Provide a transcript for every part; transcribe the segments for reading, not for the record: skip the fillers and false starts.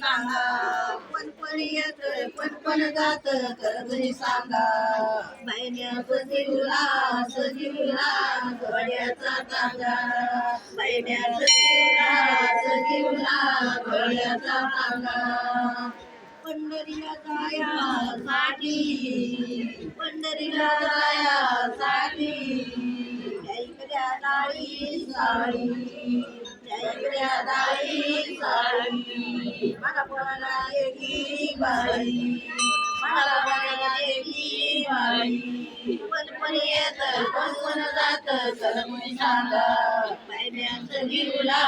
सांगा कोण कोण येत कोण कोण जात खरं तुम्ही सांगा महिन्याचं जीवला सजीवला घोड्याचा टांगा महिन्याचं जीवला घोड्याचा टांगा पंढरीला जायासाठी पंढरीला जायासाठी जयकड्या दाळी साडी जयकड्या दाळी साडी मला बोलायला एकी बाई मला बोलायला एकी बाई कोण कोण येत कोण कोण जात खरं तुम्ही सांगा महिन्याचं जीवला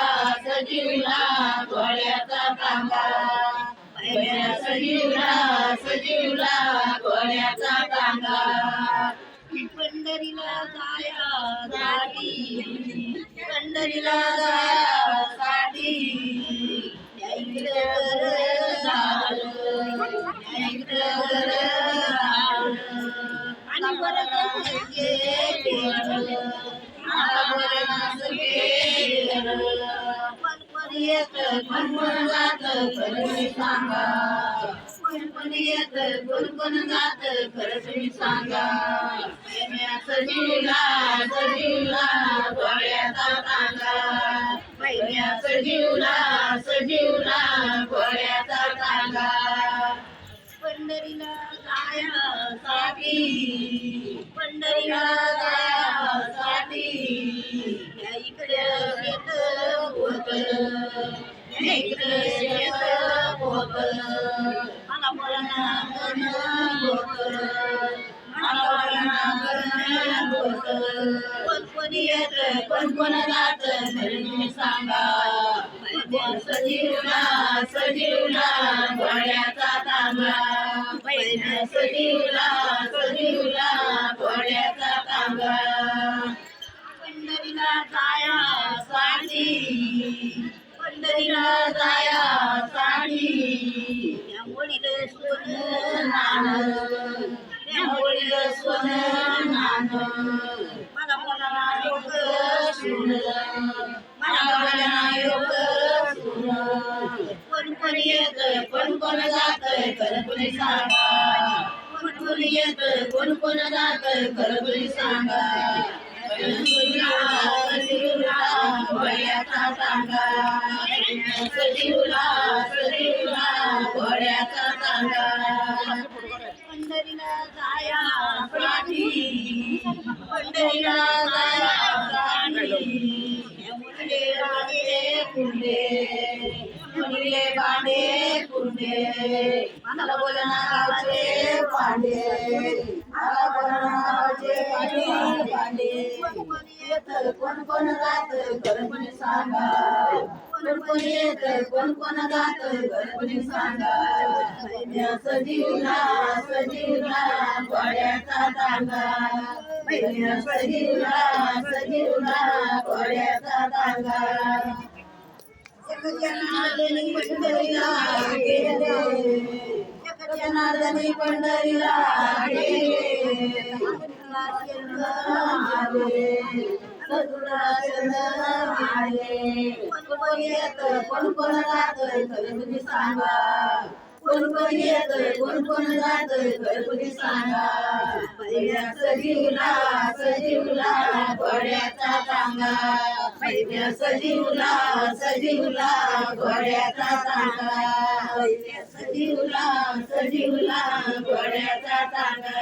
घोड्याचा टांगा सजीवला घोड्याचा टांगा पंढरीला जायासाठी पंढरीला जायासाठी आणि परत येत कोण कोण जात खरं तुम्ही सांगा कोण कोण येत कोण कोण जात खरं तुम्ही सांगा सजीवला घोड्याचा टांगा सजीवला घोड्याचा टांगा पंढरीला जायासाठी पंढरीला जायासाठी इकडे शेत होत इकडे शेत होत मला बोलना होत मला बोलना होत कोण कोण येत कोण कोण जात तुम्ही सांगा सजीवला घोड्याचा टांगा सजीवला घोड्याचा टांगा पंढरीला जायासाठी पंढरीला जायासाठी या मुलीला सोनं नाणं या मुलीला सोनं नाणं मला बोलायला योग सुन मला बोलायला योग सुन कोण कोण येत कोण कोण जात खरं तुम्ही सांगा कोण कोण येत कोण कोण जात खरं तुम्ही सांगा घोड्याचा टांगा सजीवला घोड्याचा टांगा पंढरीला जायासाठी पंढरीला जायासाठी मुलीले बांडे कुंडे मला बोलना गावचे पांडे मला बोलना गावचे पांडे कोण कोण जात खरं तुम्ही सांगा कोण कोण येत कोण कोण जात खरं तुम्ही सांगा सजीवला घोड्याचा टांगा सजीवला घोड्याचा टांगा जनार्दनी पंढरीला गेले कोण कोण जात खरं तुम्ही सांगा कोण कोण येत कोण कोण जात खरं तुम्ही सांगा सजीवला घोड्याचा टांगा सजीवला घोड्याचा टांगा सजीवला घोड्याचा टांगा